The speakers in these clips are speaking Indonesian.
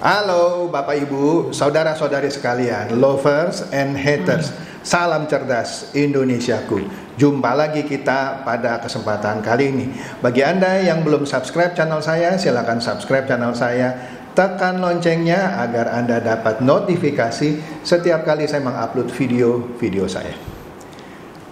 Halo Bapak Ibu, saudara-saudari sekalian, lovers and haters. Salam cerdas Indonesiaku. Jumpa lagi kita pada kesempatan kali ini. Bagi Anda yang belum subscribe channel saya, silakan subscribe channel saya. Tekan loncengnya agar Anda dapat notifikasi setiap kali saya mengupload video saya.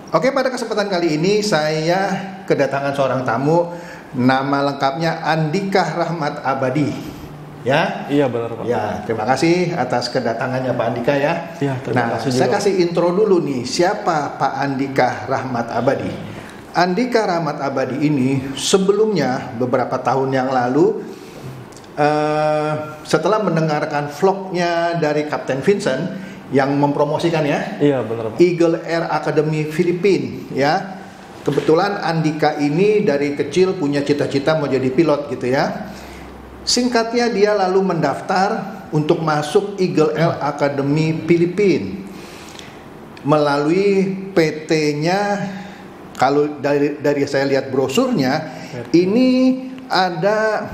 Oke, pada kesempatan kali ini saya kedatangan seorang tamu. Nama lengkapnya Andika Rahmat Abadi. Ya, iya benar Pak. Ya, terima kasih atas kedatangannya Pak Andika ya. Ya, terima kasih juga. Saya kasih intro dulu nih, siapa Pak Andika Rahmat Abadi? Andika Rahmat Abadi ini sebelumnya beberapa tahun yang lalu, setelah mendengarkan vlognya dari Kapten Vincent yang mempromosikan ya, iya benar Pak, Eagle Air Academy Filipina ya. Kebetulan Andika ini dari kecil punya cita-cita mau jadi pilot gitu ya. Singkatnya dia lalu mendaftar untuk masuk Eagle Air Academy Filipina melalui PT-nya. Kalau dari saya lihat brosurnya, ini ada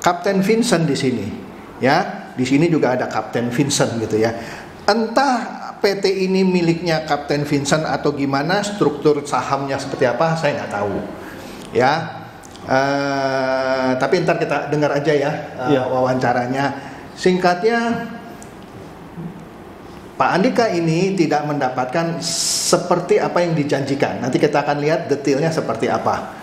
Kapten Vincent di sini, ya. Di sini juga ada Kapten Vincent gitu ya. Entah PT ini miliknya Kapten Vincent atau gimana, struktur sahamnya seperti apa, saya nggak tahu, ya. Tapi ntar kita dengar aja ya, wawancaranya. Singkatnya, Pak Andika ini tidak mendapatkan seperti apa yang dijanjikan. Nanti kita akan lihat detailnya seperti apa.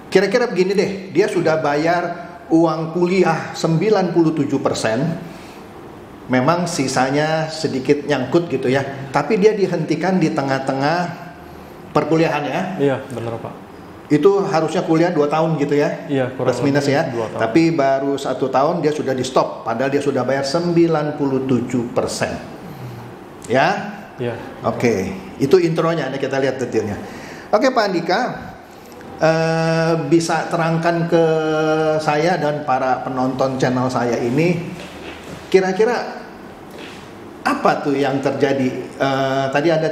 Kira-kira begini deh, dia sudah bayar uang kuliah 97%. Memang sisanya sedikit nyangkut gitu ya. Tapi dia dihentikan di tengah-tengah perkuliahan ya. Iya benar Pak. Itu harusnya kuliah 2 tahun gitu ya, iya, plus minus ya. Tapi baru 1 tahun dia sudah di stop, padahal dia sudah bayar 97%. Ya, iya. Oke, itu intronya. Nanti kita lihat detailnya. Oke Pak Andika, bisa terangkan ke saya dan para penonton channel saya ini, kira-kira apa tuh yang terjadi? Tadi ada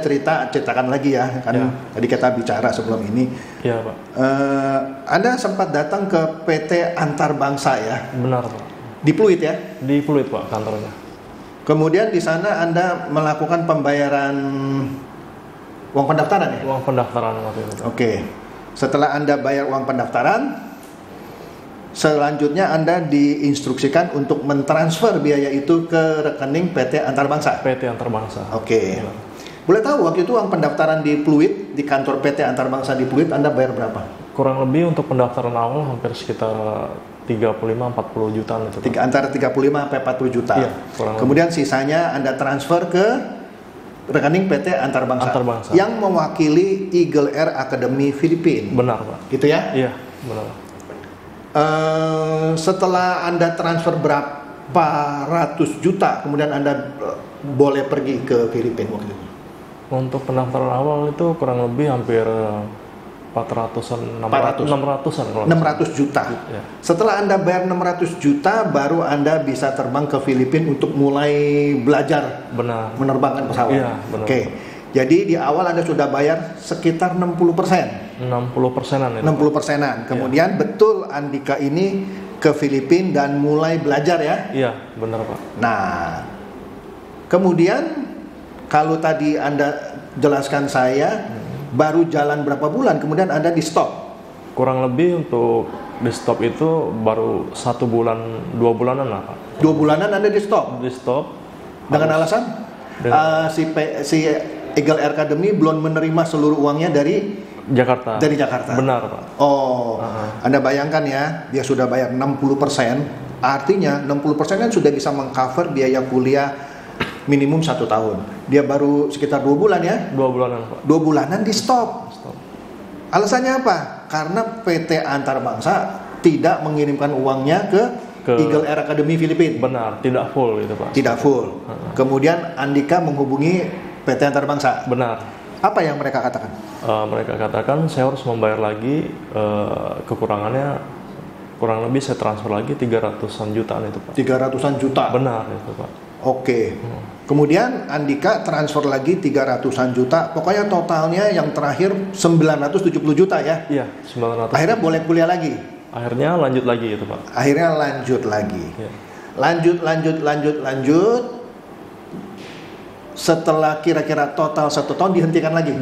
ceritakan lagi ya, kan ya. Tadi kita bicara sebelum ini. Iya Pak. Anda sempat datang ke PT Antarbangsa ya? Benar Pak. Di Pluit ya? Di Pluit Pak kantornya. Kemudian di sana Anda melakukan pembayaran uang pendaftaran ya? Uang pendaftaran waktu itu. Oke. Setelah Anda bayar uang pendaftaran, selanjutnya Anda diinstruksikan untuk mentransfer biaya itu ke rekening PT Antarbangsa. PT Antarbangsa. Oke. Boleh tahu waktu itu uang pendaftaran di Pluit, di kantor PT Antarbangsa di Pluit, Anda bayar berapa? Kurang lebih untuk pendaftaran awal hampir sekitar 35-40 jutaan itu. Antara 35 sampai 40 juta. Iya, kemudian sisanya Anda transfer ke rekening PT Antarbangsa. Yang mewakili Eagle Air Academy Filipina. Benar Pak. Gitu ya? Iya, benar. Setelah Anda transfer berapa ratus juta, kemudian Anda boleh pergi ke Filipina waktu itu? Untuk pendaftaran awal itu kurang lebih hampir 600 juta. Ya. Setelah Anda bayar 600 juta, baru Anda bisa terbang ke Filipina untuk mulai belajar menerbangkan pesawat. Iya, benar. Oke. Jadi di awal Anda sudah bayar sekitar 60%. 60%-an. 60%-an. Kemudian betul Andika ini ke Filipina dan mulai belajar ya? Iya, benar Pak. Nah, kemudian kalau tadi Anda jelaskan saya, baru jalan berapa bulan, kemudian Anda di stop? Kurang lebih untuk di stop itu baru 1 bulan, 2 bulanan lah Pak. 2 bulanan Anda di stop? Di stop. Dengan alasan? Si Eagle Air Academy belum menerima seluruh uangnya dari Jakarta. Dari Jakarta. Benar Pak. Oh, Anda bayangkan ya, dia sudah bayar 60%, artinya 60% kan sudah bisa mengcover biaya kuliah minimum 1 tahun. Dia baru sekitar 2 bulan ya? 2 bulanan Pak. 2 bulanan di stop. Alasannya apa? Karena PT Antarbangsa tidak mengirimkan uangnya ke Eagle Air Academy Filipina. Benar, tidak full itu Pak. Tidak full. Kemudian Andika menghubungi PT Antarbangsa. Benar. Apa yang mereka katakan? Mereka katakan saya harus membayar lagi, kekurangannya kurang lebih saya transfer lagi 300-an jutaan itu Pak. 300-an juta? Benar itu Pak. Oke. Kemudian Andika transfer lagi 300-an juta. Pokoknya totalnya yang terakhir 970 juta ya? Iya, 900. Akhirnya boleh kuliah lagi? Akhirnya lanjut lagi itu Pak. Akhirnya lanjut lagi. Ya. lanjut. Setelah kira-kira total 1 tahun dihentikan lagi.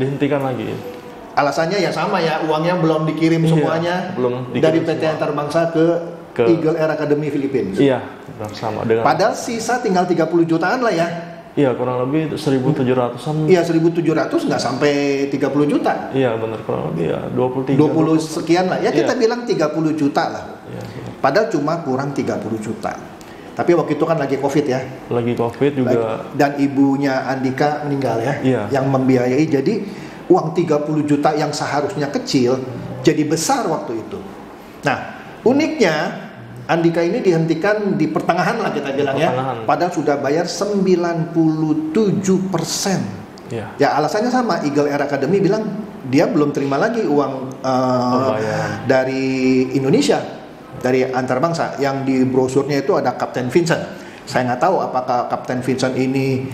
Alasannya ya sama ya, uangnya belum dikirim semuanya belum dari dikirim PT semua. Antarbangsa ke Eagle Air Academy Philippines. Iya, benar sama dengan. Padahal sisa tinggal 30 jutaan lah ya. Iya, kurang lebih 1.700-an. Iya, 1.700 nggak sampai 30 juta. Iya, benar, kurang lebih ya 23. 20 sekian lah. Ya kita Iya. bilang 30 juta lah. Iya, Padahal cuma kurang 30 juta. Tapi waktu itu kan lagi Covid ya. lagi Covid juga. Dan ibunya Andika meninggal ya. Iya. Yang membiayai. Jadi uang 30 juta yang seharusnya kecil jadi besar waktu itu. Nah, uniknya Andika ini dihentikan di pertengahan lah kita bilang ya. Padahal sudah bayar 97%. Iya. Ya alasannya sama, Eagle Air Academy bilang dia belum terima lagi uang Pembayaran. dari Indonesia, dari Antarbangsa. Yang di brosurnya itu ada Kapten Vincent. Saya nggak tahu apakah Kapten Vincent ini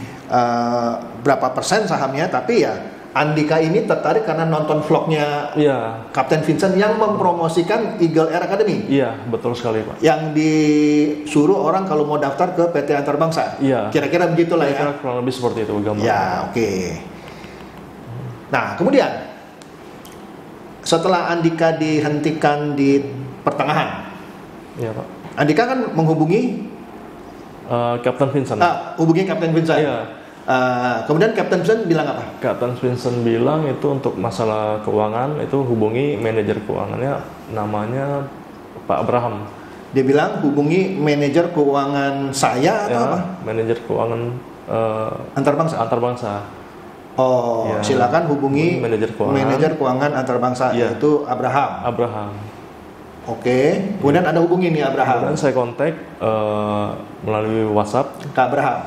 berapa persen sahamnya, tapi ya Andika ini tertarik karena nonton vlognya Iya. Kapten Vincent yang mempromosikan Eagle Air Academy. Iya, betul sekali, Pak. Yang disuruh orang kalau mau daftar ke PT Antarbangsa. Iya. Kira-kira begitulah ya. Kira-kira kurang lebih seperti itu gambarnya. Ya, oke. Nah, kemudian setelah Andika dihentikan di pertengahan, Iya, Pak. Andika kan menghubungi Kapten Vincent. hubungi Kapten Vincent. Iya. Kemudian Kapten Vincent bilang apa? Kapten Vincent bilang itu untuk masalah keuangan itu hubungi manajer keuangannya, namanya Pak Abraham. Dia bilang hubungi manajer keuangan saya atau apa? Manajer keuangan Antarbangsa. Oh, Ya. silakan hubungi Manajer keuangan. manajer keuangan Antarbangsa, Ya. yaitu Abraham. Oke. Kemudian ada hubungi nih Abraham. Kemudian saya kontak melalui WhatsApp Kak Abraham.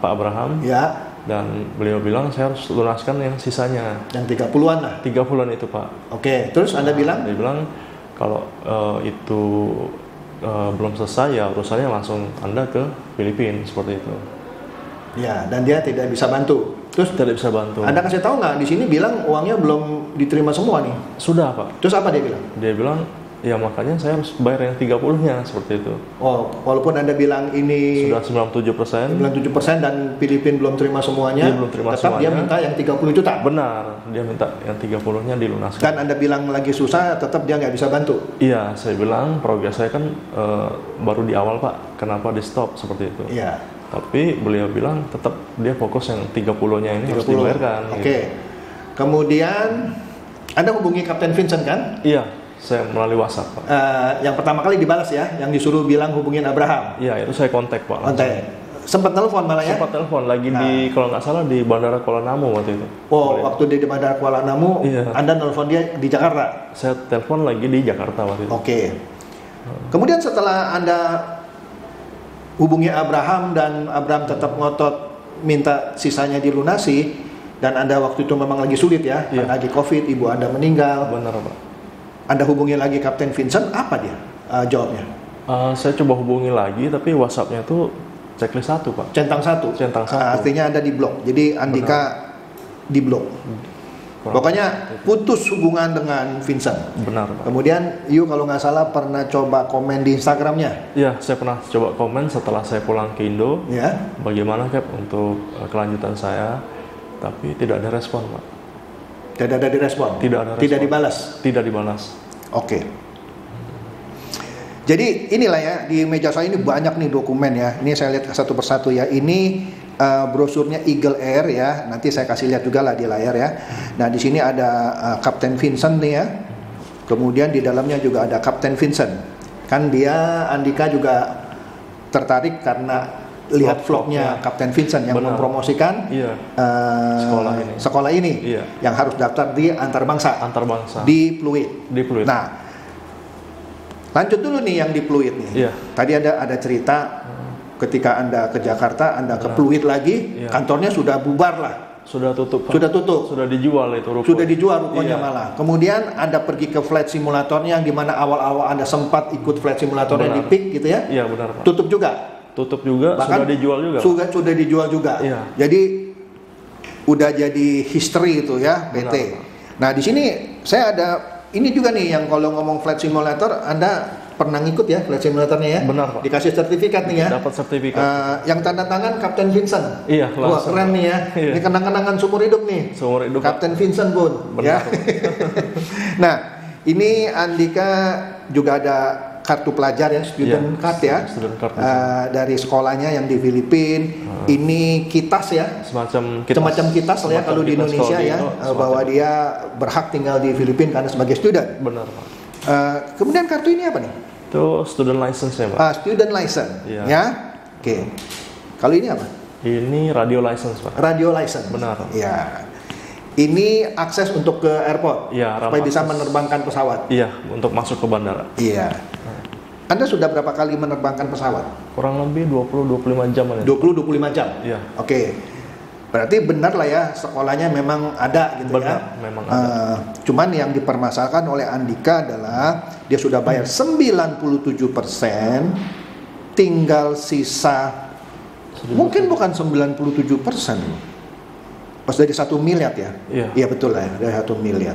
Pak Abraham, Ya, dan beliau bilang saya harus lunaskan yang sisanya yang 30-an lah. 30-an itu, Pak. Oke, terus Anda bilang? Dia bilang kalau itu belum selesai ya urusannya langsung Anda ke Filipina seperti itu. Ya, dan dia tidak bisa bantu. Terus Tidak bisa bantu. Anda kasih tahu nggak di sini bilang uangnya belum diterima semua nih. Sudah, Pak. Terus apa dia bilang? Dia bilang ya makanya saya harus bayar yang 30-nya seperti itu. Oh, walaupun Anda bilang ini Sudah 97%. 97% dan Filipina belum terima semuanya, Dia belum terima tetap dia semuanya. minta yang 30 juta. Benar, dia minta yang 30-nya dilunaskan. Dan Anda bilang lagi susah, tetap dia nggak bisa bantu. Iya, saya bilang progres saya kan baru di awal, Pak. Kenapa di stop seperti itu? Iya. Tapi beliau bilang tetap dia fokus yang 30-nya ini harus dibayarkan. Oke. Gitu. Kemudian Anda hubungi Kapten Vincent kan? Iya, saya melalui WhatsApp, Pak. Yang pertama kali dibalas ya, yang disuruh bilang hubungin Abraham. Iya, itu saya kontak, Pak. langsung. Kontak. Sempat telepon malah ya? Sempat telepon lagi di kalau nggak salah di Bandara Kuala Namu waktu itu. Oh, waktu di Bandara Kuala Namu, Iya. Anda nelfon dia di Jakarta. Saya telepon lagi di Jakarta waktu itu. Oke. Kemudian setelah Anda hubungi Abraham dan Abraham tetap ngotot minta sisanya dilunasi, dan Anda waktu itu memang lagi sulit ya, Iya. lagi Covid, ibu Anda meninggal. Benar, Pak. Anda hubungi lagi Kapten Vincent, apa dia jawabnya? Saya coba hubungi lagi, tapi WhatsApp-nya tuh checklist 1, Pak. Centang satu. Centang satu. Artinya Anda di blok. Jadi Andika di blok. Pokoknya putus hubungan dengan Vincent. Benar, Pak. Kemudian you kalau nggak salah pernah coba komen di Instagramnya, Iya, saya pernah coba komen setelah saya pulang ke Indo. ya? Bagaimana, Cap, untuk kelanjutan saya, tapi tidak ada respon, Pak. Tidak ada direspon. Tidak ada Tidak respon. dibalas. Tidak dibalas. Oke. Jadi inilah ya, di meja saya ini banyak nih dokumen ya. Ini saya lihat satu persatu ya. Ini brosurnya Eagle Air ya. Nanti saya kasih lihat juga lah di layar ya. Nah di sini ada Kapten Vincent nih ya. Kemudian di dalamnya juga ada Kapten Vincent. Kan dia Andika juga tertarik karena lihat vlognya Kapten Vincent yang Benar. mempromosikan Iya. sekolah ini Iya. yang harus daftar di Antarbangsa Antarbangsa. di Pluit. Di Pluit. Nah, lanjut dulu nih yang di Pluit nih. Iya. Tadi ada cerita ketika Anda ke Jakarta, Anda ke Pluit lagi, Iya. kantornya sudah bubar lah, Sudah tutup, Pak. sudah tutup, Sudah dijual itu ruko. sudah dijual rukonya Iya. malah. Kemudian Anda pergi ke flight simulatornya yang dimana awal-awal Anda sempat ikut flight simulatornya Benar. di Peak gitu ya, Iya, benar, Pak. tutup juga. Tutup juga, Bahkan sudah dijual juga. Sudah dijual juga. Iya. Jadi udah jadi history itu ya PT. Benar. Nah di sini saya ada ini juga nih yang kalau ngomong flight simulator, Anda pernah ngikut ya flight simulatornya ya? Benar, Pak. Dikasih sertifikat nih ya? Dapat sertifikat. Yang tanda tangan Kapten Vincent. Iya, Wah, langsung. keren nih ya. Iya. Ini kenang-kenangan seumur hidup nih. Seumur hidup, Pak. Kapten Vincent pun. Ya. Benar. Nah, ini Andika juga ada kartu pelajar ya, student Iya, card ya. student card. Dari sekolahnya yang di Filipina. Ini kitas ya. Semacam Kitas lah ya kalau di kitas Indonesia kalau di ya, Indo, bahwa dia berhak tinggal di Filipina karena sebagai student. Benar, Pak. Kemudian kartu ini apa nih? Itu student license ya, Pak. Student license. Iya. Ya. Oke. Kalau ini apa? Ini radio license, Pak. Radio license. Benar. Ya. Ini akses untuk ke airport. Iya, supaya bisa akses. menerbangkan pesawat. Iya, untuk masuk ke bandara. Iya. Anda sudah berapa kali menerbangkan pesawat? Kurang lebih 20-25 jam ya. 20-25 jam? Iya. Oke. Berarti benar lah ya, sekolahnya memang ada gitu Benar, ya? memang ada. Cuman yang dipermasalahkan oleh Andika adalah dia sudah bayar 97%, tinggal sisa mungkin bukan 97%. Pas dari 1 miliar ya? Iya. Iya betul lah ya, dari 1 miliar.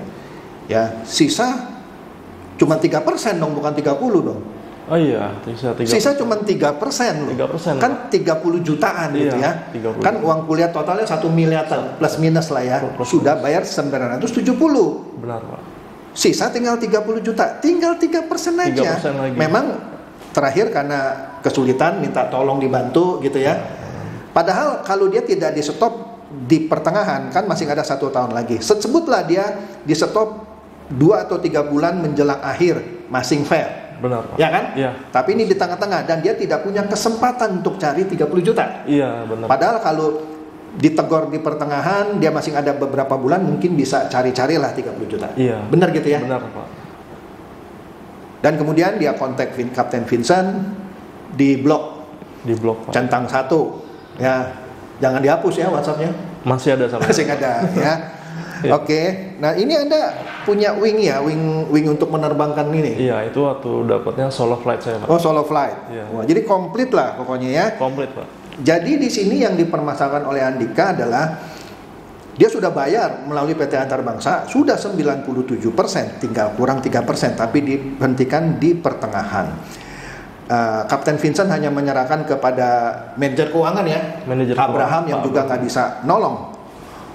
Ya, sisa cuma 3% dong, bukan 30 dong. Oh iya, Sisa cuma 3% loh. 3%. Kan 30 jutaan gitu Iya, ya. 30. Kan uang kuliah totalnya 1 miliar plus minus lah ya. Plus Sudah bayar 970. Benar, Pak. Sisa tinggal 30 juta. Tinggal 3% aja. 3% lagi. Memang terakhir karena kesulitan minta tolong dibantu gitu ya. Padahal kalau dia tidak di stop di pertengahan kan masih ada 1 tahun lagi. Sebutlah dia di stop 2 atau 3 bulan menjelang akhir, masing fair. Benar, Pak. Ya kan? Iya. Tapi ini di tengah-tengah dan dia tidak punya kesempatan untuk cari 30 juta. Iya, benar. Padahal kalau ditegor di pertengahan, dia masih ada beberapa bulan mungkin bisa cari-carilah 30 juta. Iya. Benar gitu ya? Benar, Pak. Dan kemudian dia kontak Kapten Vincent di blog Di blog, Pak. centang 1. Ya. Jangan dihapus ya WhatsApp-nya. Masih ada sampai. Masih ada ya. Iya. Oke. Nah, ini Anda punya wing ya, wing untuk menerbangkan ini. Iya, itu waktu dapatnya solo flight saya, Pak. Oh, solo flight. Iya. Wah, jadi komplit lah pokoknya ya. Komplit, Pak. Jadi di sini yang dipermasalahkan oleh Andika adalah dia sudah bayar melalui PT Antarbangsa sudah 97%, tinggal kurang 3%, tapi dihentikan di pertengahan. Kapten Vincent hanya menyerahkan kepada manajer keuangan ya, Manajer Abraham keuangan, yang Pak juga nggak bisa nolong.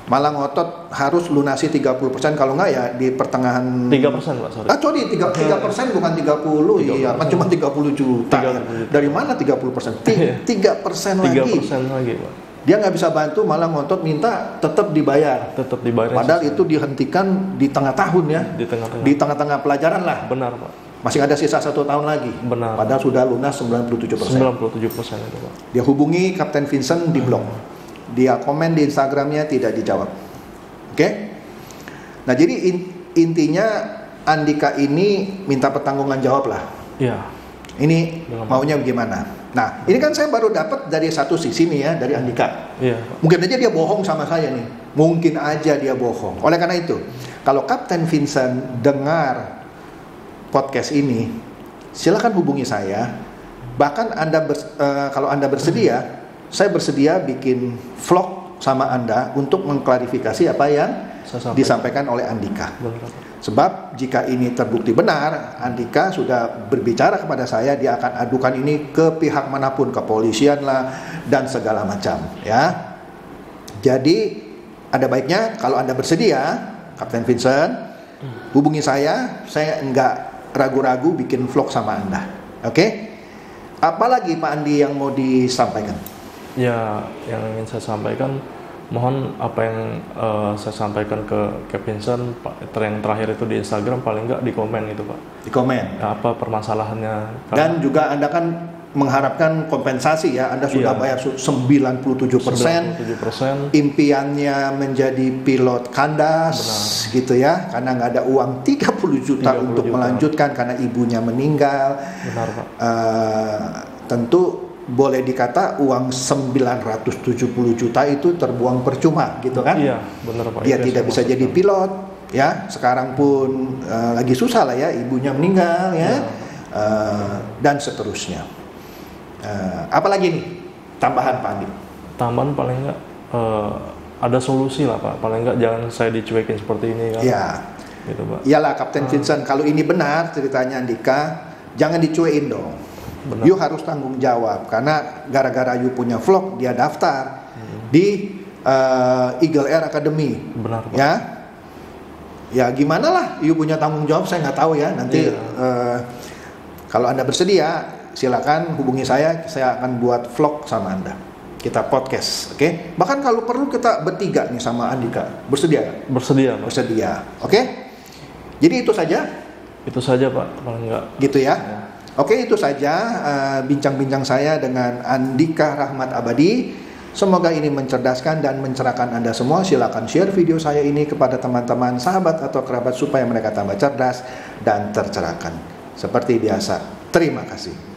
Malah ngotot harus lunasi 30%, kalau nggak ya di pertengahan 3%, Pak, sorry. sorry, 3% bukan 30, iya, kan cuma 30 juta. 30 Ya. juta. Dari mana 30%? 3% lagi. 3% lagi, Pak. Dia nggak bisa bantu, malah ngotot minta tetap dibayar. Tetap dibayar. Padahal itu dihentikan di tengah tahun ya, di tengah-tengah. di tengah-tengah pelajaran lah. Benar, Pak. Masih ada sisa 1 tahun lagi. Benar. Padahal sudah lunas 97%. 97% itu, Pak. Dia hubungi Kapten Vincent di blog. Dia komen di Instagramnya, tidak dijawab. Oke? Nah, jadi intinya Andika ini minta pertanggungan jawab lah. Iya. Ini maunya gimana? Nah, ini kan saya baru dapat dari satu sisi nih ya, dari Andika. Iya, Pak. Mungkin aja dia bohong sama saya nih. Mungkin aja dia bohong. Oleh karena itu, kalau Kapten Vincent dengar podcast ini, silakan hubungi saya. Bahkan kalau Anda bersedia, saya bersedia bikin vlog sama Anda untuk mengklarifikasi apa yang disampaikan oleh Andika. Benar. Sebab jika ini terbukti benar, Andika sudah berbicara kepada saya, dia akan adukan ini ke pihak manapun, kepolisian lah dan segala macam ya. Jadi ada baiknya kalau Anda bersedia, Kapten Vincent, hubungi saya enggak ragu-ragu bikin vlog sama Anda. Oke? Apalagi Pak Andi yang mau disampaikan? Ya, yang ingin saya sampaikan, mohon apa yang saya sampaikan ke Vincent, yang terakhir itu di Instagram, paling nggak di komen gitu, Pak. Di komen. Ya, apa permasalahannya? Dan juga Anda kan mengharapkan kompensasi ya. Anda sudah bayar 97%. 97%. Impiannya menjadi pilot kandas, gitu ya. Karena nggak ada uang 30 juta untuk melanjutkan karena ibunya meninggal. Benar, Pak. Tentu boleh dikata uang 970 juta itu terbuang percuma gitu kan. Iya, benar, Pak. Dia tidak bisa jadi pilot ya, sekarang pun lagi susah lah ya, ibunya meninggal ya, dan seterusnya. Apalagi nih tambahan Pak Andi? Tambahan paling nggak ada solusi lah, Pak. Paling nggak jangan saya dicuekin seperti ini kan. Ya, gitu, Pak. iyalah Kapten Vincent, kalau ini benar ceritanya Andika, jangan dicuekin dong. Benar. You harus tanggung jawab karena gara-gara you punya vlog dia daftar di Eagle Air Academy. Benar, Pak. Ya gimana lah, you punya tanggung jawab, saya nggak tahu ya. Nanti kalau Anda bersedia, silakan hubungi saya akan buat vlog sama Anda. Kita podcast, oke? Bahkan kalau perlu kita bertiga nih sama Andika, bersedia nggak? Bersedia, Pak. Bersedia, oke? Jadi itu saja. Itu saja, Pak, paling enggak. Gitu ya. Oke, itu saja bincang-bincang saya dengan Andika Rahmat Abadi. Semoga ini mencerdaskan dan mencerahkan Anda semua. Silakan share video saya ini kepada teman-teman, sahabat atau kerabat supaya mereka tambah cerdas dan tercerahkan. Seperti biasa, terima kasih.